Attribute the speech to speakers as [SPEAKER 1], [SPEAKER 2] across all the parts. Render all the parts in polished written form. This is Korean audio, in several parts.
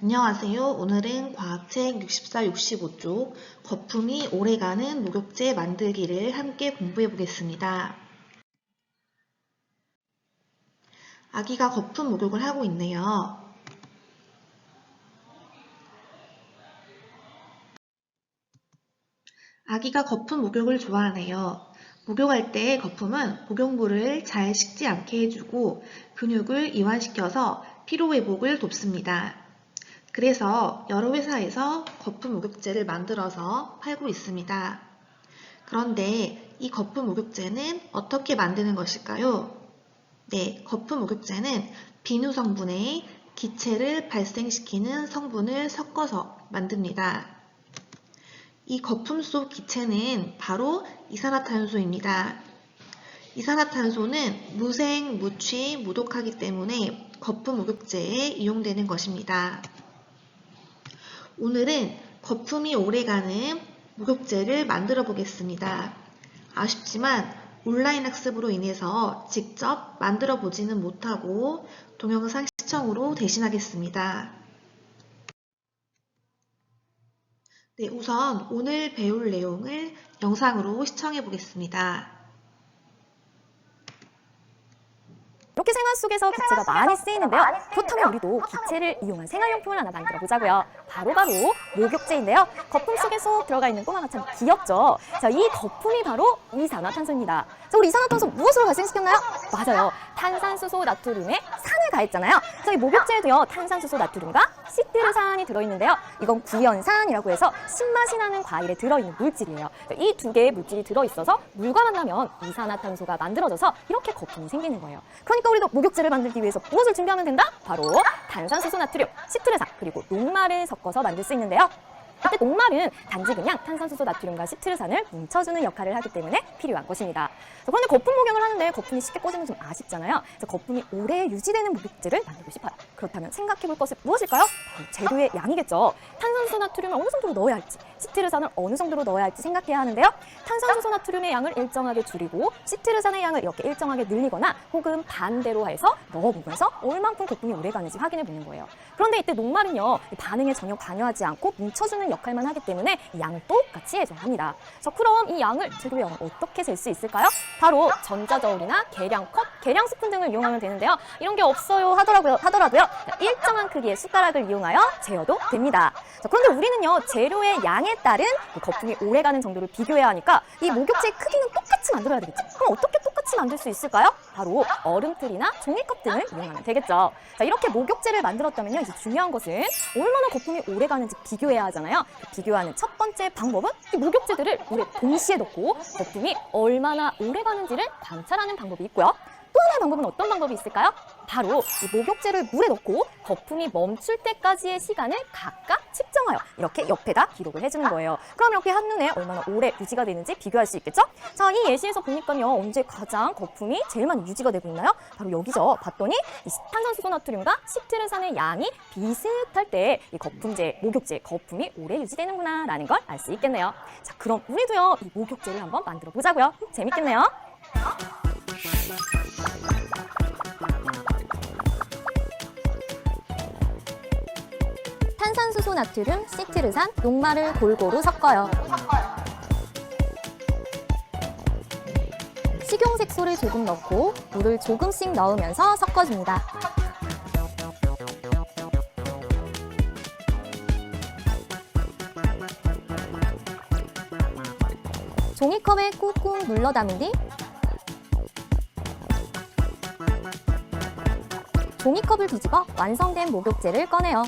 [SPEAKER 1] 안녕하세요. 오늘은 과학책 64, 65쪽 거품이 오래가는 목욕제 만들기를 함께 공부해 보겠습니다. 아기가 거품 목욕을 하고 있네요. 아기가 거품 목욕을 좋아하네요. 목욕할 때 거품은 목욕물을 잘 식지 않게 해주고 근육을 이완시켜서 피로 회복을 돕습니다. 그래서 여러 회사에서 거품 목욕제를 만들어서 팔고 있습니다. 그런데 이 거품 목욕제는 어떻게 만드는 것일까요? 네, 거품 목욕제는 비누 성분에 기체를 발생시키는 성분을 섞어서 만듭니다. 이 거품 속 기체는 바로 이산화탄소입니다. 이산화탄소는 무생, 무취, 무독하기 때문에 거품 목욕제에 이용되는 것입니다. 오늘은 거품이 오래가는 목욕제를 만들어 보겠습니다. 아쉽지만 온라인 학습으로 인해서 직접 만들어 보지는 못하고 동영상 시청으로 대신하겠습니다. 네, 우선 오늘 배울 내용을 영상으로 시청해 보겠습니다.
[SPEAKER 2] 이렇게 생활 속에서 기체가 많이 쓰이는데요. 그렇다면 우리도 기체를 이용한 생활용품을 하나 만들어 보자고요. 바로 목욕제인데요. 거품 속에 쏙 들어가 있는 꼬마가 참 귀엽죠. 자, 이 거품이 바로 이산화탄소입니다. 자, 우리 이산화탄소 무엇으로 발생시켰나요? 맞아요. 탄산수소 나트륨에 산을 가했잖아요. 저희 목욕제에도요, 탄산수소 나트륨과 시트르산이 들어있는데요. 이건 구연산이라고 해서 신맛이 나는 과일에 들어있는 물질이에요. 이 두 개의 물질이 들어있어서 물과 만나면 이산화탄소가 만들어져서 이렇게 거품이 생기는 거예요. 그러니까 우리도 목욕제를 만들기 위해서 무엇을 준비하면 된다? 바로 탄산수소 나트륨, 시트르산, 그리고 녹말을 섞어서 만들 수 있는데요. 그때 녹말은 단지 그냥 탄산수소 나트륨과 시트르산을 뭉쳐주는 역할을 하기 때문에 필요한 것입니다. 그런데 거품 목욕을 하는데 거품이 쉽게 꺼지면 좀 아쉽잖아요. 그래서 거품이 오래 유지되는 목욕제를 만들고 싶어요. 그렇다면 생각해볼 것은 무엇일까요? 바로 재료의 양이겠죠. 탄산수소 나트륨을 어느 정도로 넣어야 할지, 시트르산을 어느 정도로 넣어야 할지 생각해야 하는데요. 탄산수소 나트륨의 양을 일정하게 줄이고 시트르산의 양을 이렇게 일정하게 늘리거나 혹은 반대로 해서 넣어보면서 얼만큼 거품이 오래 가는지 확인해 보는 거예요. 그런데 이때 녹말은요, 반응에 전혀 관여하지 않고 뭉쳐주는 역할만 하기 때문에 이 양을 똑같이 해줘야 합니다. 그럼 이 양을, 재료의 양을 어떻게 셀 수 있을까요? 바로 전자저울이나 계량컵, 계량스푼 등을 이용하면 되는데요. 이런 게 없어요 하더라도요, 일정한 크기의 숟가락을 이용하여 재어도 됩니다. 그런데 우리는요, 재료의 양에 따른 거품이 오래가는 정도를 비교해야 하니까 이 목욕제의 크기는 똑같이 만들어야 되겠죠. 그럼 어떻게 똑같이 만들 수 있을까요? 바로 얼음틀이나 종이컵 등을 이용하면 되겠죠. 자, 이렇게 목욕제를 만들었다면요, 이제 중요한 것은 얼마나 거품이 오래 가는지 비교해야 하잖아요. 비교하는 첫 번째 방법은 이 목욕제들을 물에 동시에 넣고 거품이 얼마나 오래 가는지를 관찰하는 방법이 있고요. 또 하나의 방법은 어떤 방법이 있을까요? 바로 이 목욕제를 물에 넣고 거품이 멈출 때까지의 시간을 각각 측정하여 이렇게 옆에다 기록을 해주는 거예요. 그럼 이렇게 한눈에 얼마나 오래 유지가 되는지 비교할 수 있겠죠? 자, 이 예시에서 보니까요, 언제 가장 거품이 제일 많이 유지가 되고 있나요? 바로 여기죠. 봤더니 이 탄산수소 나트륨과 시트르산의 양이 비슷할 때 이 거품제, 목욕제 거품이 오래 유지되는구나 라는 걸 알 수 있겠네요. 자, 그럼 우리도요, 이 목욕제를 한번 만들어 보자고요. 재밌겠네요. 탄산수소 나트륨, 시트르산, 녹말을 골고루 섞어요. 식용색소를 조금 넣고 물을 조금씩 넣으면서 섞어줍니다. 종이컵에 꾹꾹 눌러 담은 뒤 종이컵을 뒤집어 완성된 목욕제를 꺼내요.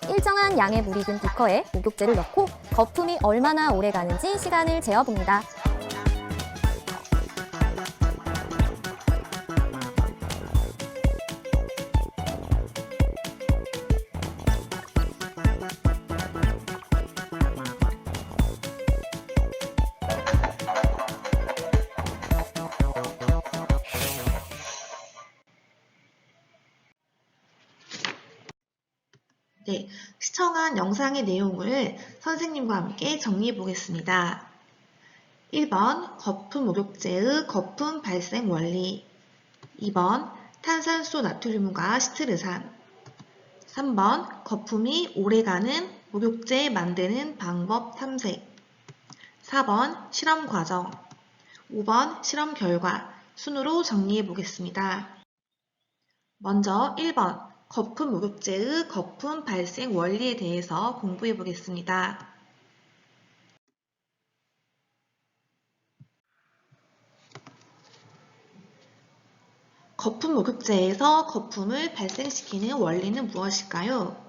[SPEAKER 2] 일정한 양의 물이 든 비커에 목욕제를 넣고 거품이 얼마나 오래 가는지 시간을 재어봅니다.
[SPEAKER 1] 네, 시청한 영상의 내용을 선생님과 함께 정리해 보겠습니다. 1번 거품 목욕제의 거품 발생 원리, 2번 탄산수 나트륨과 시트르산. 3번 거품이 오래가는 목욕제 만드는 방법 탐색. 4번 실험 과정. 5번 실험 결과. 순으로 정리해 보겠습니다. 먼저 1번 거품 목욕제의 거품 발생 원리에 대해서 공부해 보겠습니다. 거품 목욕제에서 거품을 발생시키는 원리는 무엇일까요?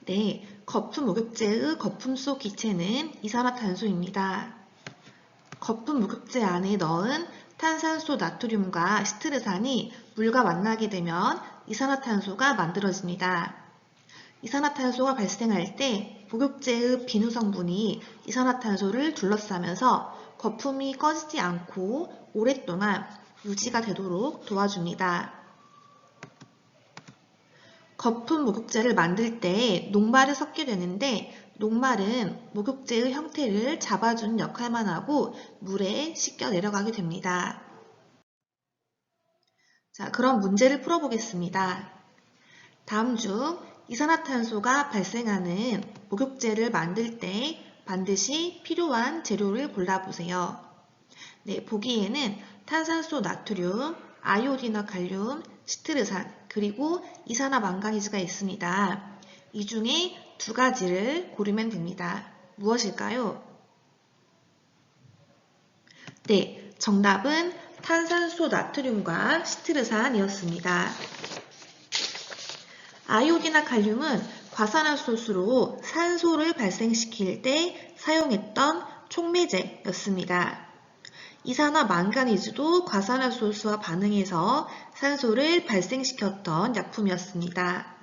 [SPEAKER 1] 네, 거품 목욕제의 거품 속 기체는 이산화탄소입니다. 거품 목욕제 안에 넣은 탄산소 나트륨과 시트르산이 물과 만나게 되면 이산화탄소가 만들어집니다. 이산화탄소가 발생할 때 목욕제의 비누 성분이 이산화탄소를 둘러싸면서 거품이 꺼지지 않고 오랫동안 유지가 되도록 도와줍니다. 거품 목욕제를 만들 때 녹말을 섞게 되는데 녹말은 목욕제의 형태를 잡아주는 역할만 하고 물에 씻겨 내려가게 됩니다. 자, 그럼 문제를 풀어보겠습니다. 다음 중 이산화탄소가 발생하는 목욕제를 만들 때 반드시 필요한 재료를 골라보세요. 네, 보기에는 탄산소 나트륨, 아이오딘화 칼륨, 시트르산, 그리고 이산화망가니즈가 있습니다. 이 중에 두 가지를 고르면 됩니다. 무엇일까요? 네, 정답은 탄산소 나트륨과 시트르산이었습니다. 아이오딘화 칼륨은 과산화소수로 산소를 발생시킬 때 사용했던 촉매제였습니다. 이산화 망가니즈도 과산화소수와 반응해서 산소를 발생시켰던 약품이었습니다.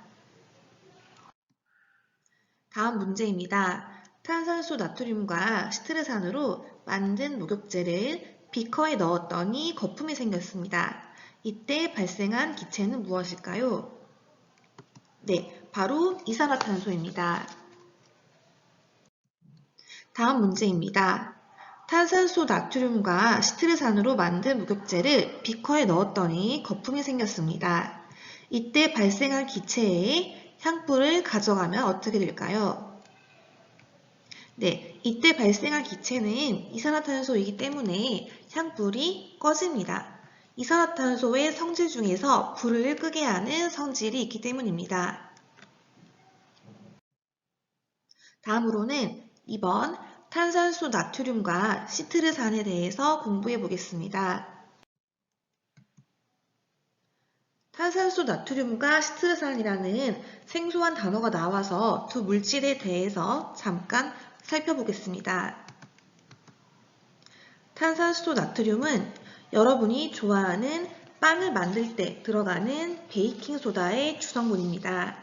[SPEAKER 1] 다음 문제입니다. 탄산소 나트륨과 시트르산으로 만든 목욕제를 비커에 넣었더니 거품이 생겼습니다. 이때 발생한 기체는 무엇일까요? 네, 바로 이산화탄소입니다. 다음 문제입니다. 탄산소 나트륨과 시트르산으로 만든 목욕제를 비커에 넣었더니 거품이 생겼습니다. 이때 발생한 기체의 향불을 가져가면 어떻게 될까요? 네, 이때 발생한 기체는 이산화탄소이기 때문에 향불이 꺼집니다. 이산화탄소의 성질 중에서 불을 끄게 하는 성질이 있기 때문입니다. 다음으로는 2번 탄산소 나트륨과 시트르산에 대해서 공부해 보겠습니다. 탄산소 나트륨과 시트르산이라는 생소한 단어가 나와서 두 물질에 대해서 잠깐 살펴보겠습니다. 탄산소 나트륨은 여러분이 좋아하는 빵을 만들 때 들어가는 베이킹소다의 주성분입니다.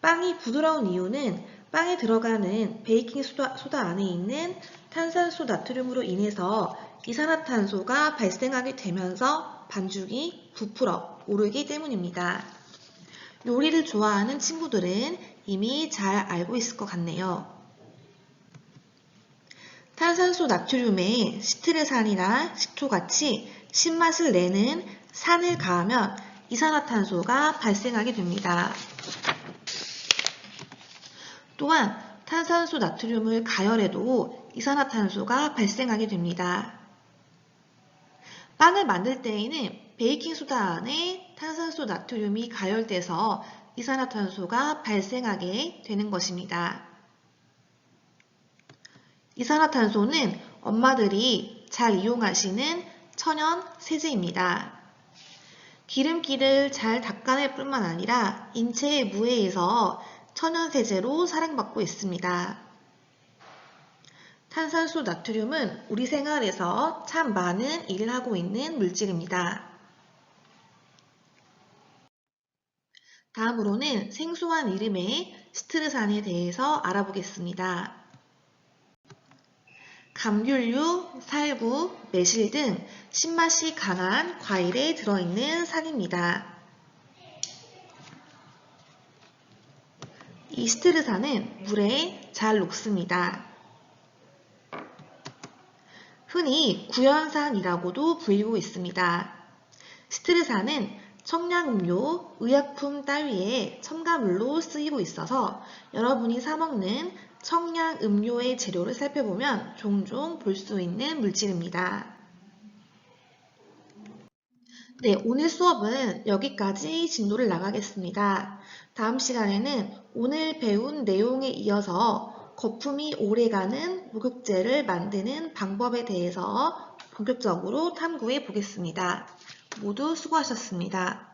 [SPEAKER 1] 빵이 부드러운 이유는 빵에 들어가는 베이킹소다 안에 있는 탄산소 나트륨으로 인해서 이산화탄소가 발생하게 되면서 반죽이 부풀어 오르기 때문입니다. 요리를 좋아하는 친구들은 이미 잘 알고 있을 것 같네요. 탄산소 나트륨에 시트르산이나 식초같이 신맛을 내는 산을 가하면 이산화탄소가 발생하게 됩니다. 또한 탄산소 나트륨을 가열해도 이산화탄소가 발생하게 됩니다. 빵을 만들 때에는 베이킹소다 안에 탄산소 나트륨이 가열돼서 이산화탄소가 발생하게 되는 것입니다. 이산화탄소는 엄마들이 잘 이용하시는 천연 세제입니다. 기름기를 잘 닦아낼 뿐만 아니라 인체에 무해해서 천연 세제로 사랑받고 있습니다. 탄산소 나트륨은 우리 생활에서 참 많은 일을 하고 있는 물질입니다. 다음으로는 생소한 이름의 시트르산에 대해서 알아보겠습니다. 감귤류, 살구, 매실 등 신맛이 강한 과일에 들어있는 산입니다. 이 시트르산은 물에 잘 녹습니다. 흔히 구연산이라고도 불리고 있습니다. 시트르산은 청량음료, 의약품 따위에 첨가물로 쓰이고 있어서 여러분이 사 먹는 청량음료의 재료를 살펴보면 종종 볼 수 있는 물질입니다. 네, 오늘 수업은 여기까지 진도를 나가겠습니다. 다음 시간에는 오늘 배운 내용에 이어서 거품이 오래가는 목욕제를 만드는 방법에 대해서 본격적으로 탐구해 보겠습니다. 모두 수고하셨습니다.